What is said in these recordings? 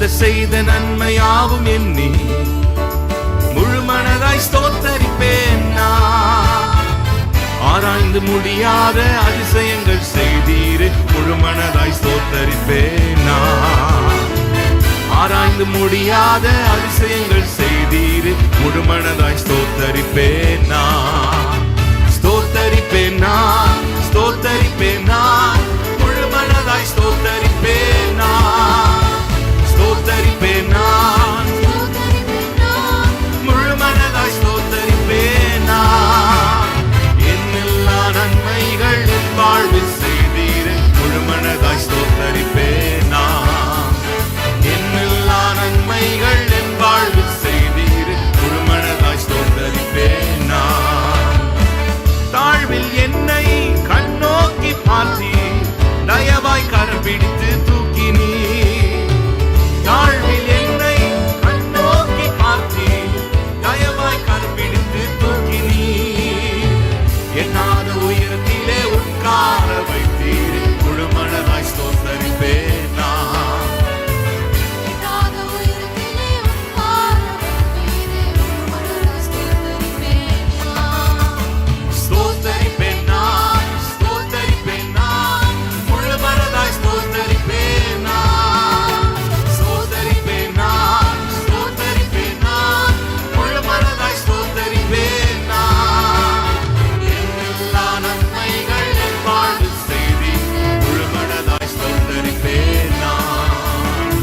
கர்த்தர் செய்த நன்மையாவும் எண்ணி முழு மனதாய் ஸ்தோத்தரிப்பேன் நான். ஆராய்ந்து முடியாத அதிசயங்கள் செய்தீர், முழு மனதாய் ஸ்தோத்தரிப்பேன் நான். ஆராய்ந்து முடியாத அதிசயங்கள் செய்தீர், முழு மனதாய் ஸ்தோத்தரிப்பேன் நான். ஸ்தோத்தரிப்பேன் நான், ஸ்தோத்தரிப்பேன் நான், முழு மனதாய் ஸ்தோத்தரிப்பேன் நான். ஸ்தோத்தரிப்பேன் நான், முழு மனதாய் ஸ்தோத்தரிப்பேன் நான். என்னெல்லா நன்மைகள் என் வாழ்வில் செய்தீர், முழு மனதாய் ஸ்தோத்தரிப்பேன் நான். என்னெல்லா நன்மைகள் என் வாழ்வில் செய்தீர், முழு மனதாய் ஸ்தோத்தரிப்பேன் நான். தாழ்வில் என்னை கண்ணோக்கி பார்த்தி தயவாய் கரம் பிடித்து தூக்கினீ. தாழ்வில் என்னை கண்ணோக்கி பார்த்தி தயவாய் கரம் பிடித்து தூக்கினீ. என்னாத உயரத்திலே உட்கார வைத்தீர், முழு மனதாய் ஸ்தோத்தரிப்பேன் நான். ஸ்தோத்தரிப்பேன் நான், ஸ்தோத்தரிப்பேன் நான், முழு மனதாய் ஸ்தோத்தரிப்பேன் நான். ஸ்தோத்தரிப்பேன் நான், ஸ்தோத்தரிப்பேன் நான், முழு மனதாய் ஸ்தோத்தரிப்பேன் நான். எல்லா நன்மைகள் என் வாழ்வில் செய்தீர், முழு மனதாய் ஸ்தோத்தரிப்பேன் நான்.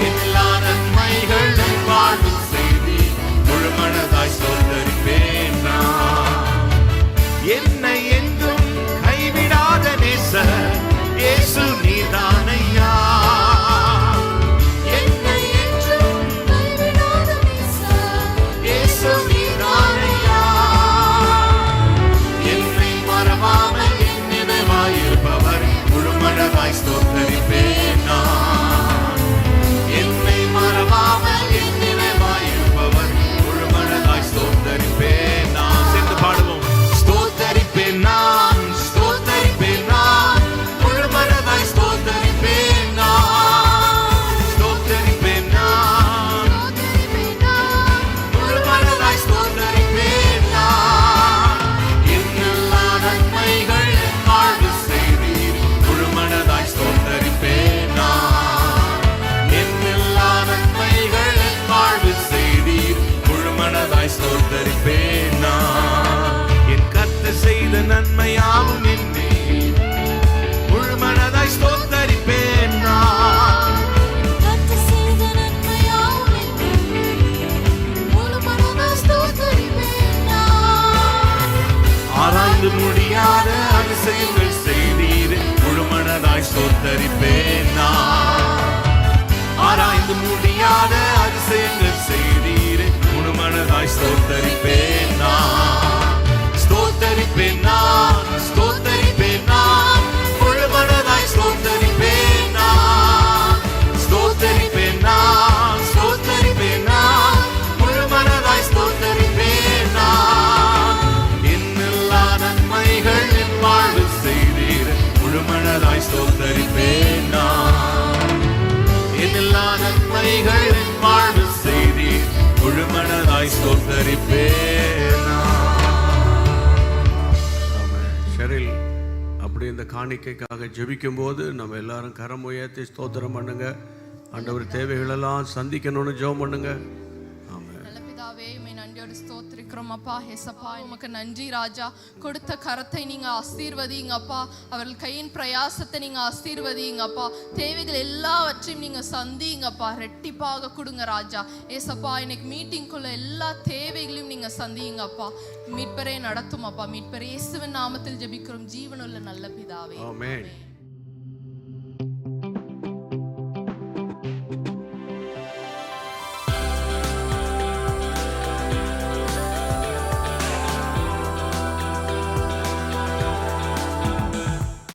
எல்லா நன்மைகள் என் வாழ்வில் செய்தீர், முழு மனதாய் ஸ்தோத்தரிப்பேன் நான். என்னை என்றும் கைவிடாத நேசர் இயேசு நீதானையா. என்னை என்றும் கைவிடாத நேசர் இயேசு நீதானையா. என்னை மறவாமல் என் நினைவாயிருப்பவர், முழு மனதாய் ஸ்தோத்தரிப்பேன் நான். என்னை மறவாமல் என் நினைவாயிருப்பவர், முழு மனதாய் ஸ்தோத்தரிப்பேன் நான். சேர்ந்து பாடுவோம். ஸ்தோத்தரிப்பேன் நான், ஸ்தோத்தரிப்பேன் நான், முழு மனதாய் ஸ்தோத்தரிப்பேன் நான். ஸ்தோத்தரிப்பேன் நான், முழு மனதாய் ஸ்தோத்தரிப்பேன் நான். என்னெல்லா நன்மைகள் என் வாழ்வில் செய்தீர், முழு மனதாய் ஸ்தோத்தரிப்பேன் நான். என்னெல்லா நன்மைகள் என் வாழ்வில் செய்தீர், முழு மனதாய் ஸ்தோத்தரிப்பேன் நான். என் கர்த்தர் செய்த நன்மையாவும் எண்ணி முழு மனதாய் ஸ்தோத்தரிப்பேன் நான். ஆராய்ந்து முடியாத அதிசயங்கள் செய்தீர், முழு மனதாய் ஸ்தோத்தரிப்பேன் நான். ஆராய்ந்து முடியாத அதிசயங்கள் செய்தீர், முழு மனதாய் ஸ்தோத்தரிப்பேன் நான். ஸ்தோத்தரிப்பேன் நான், ஸ்தோத்தரிப்பேன் நான், முழு மனதாய் ஸ்தோத்தரிப்பேன் நான். ஸ்தோத்தரிப்பேன் நான், ஸ்தோத்தரிப்பேன் நான், முழு மனதாய் ஸ்தோத்தரிப்பேன் நான். என்னெல்லா நன்மைகள் என் வாழ்வில் செய்தீர், முழு மனதாய் ஸ்தோத்தரிப்பேன் நான். என்னெல்லா நன்மைகள் என் வாழ்வில் செய்தீர், முழு மனதாய் ஸ்தோத்தரிப்பேன் நான். ஷெரில் அப்படி இந்த காணிக்கைக்காக ஜெபிக்கும் போது நம்ம எல்லாரும் கரம் உயர்த்தி ஸ்தோத்திரம் பண்ணுங்க. ஆண்டவர் தேவைகளெல்லாம் சந்திக்கணும்னு ஜெபம் பண்ணுங்க. நன்றியோடு ஸ்தோத்திரிக்கிறோம் அப்பா. ஏசப்பா உமக்கு நன்றி ராஜா. கொடுத்த கரத்தை நீங்க ஆசீர்வதிங்க அப்பா. அவர்கள் கையின் பிரயாசத்தை நீங்க ஆசீர்வதிங்க அப்பா. தேவைகள் எல்லாவற்றையும் நீங்க சந்திங்கப்பா. ரெட்டிப்பாக கொடுங்க ராஜா. ஏசப்பா இன்னைக்கு மீட்டிங்குள்ள எல்லா தேவைகளையும் நீங்க சந்திங்க அப்பா. மீட்பரே நடத்தும் அப்பா. மீட்பரே இயேசுவின் நாமத்தில் ஜெபிக்கிறோம் ஜீவனுள்ள நல்ல பிதாவே. ஆமென்.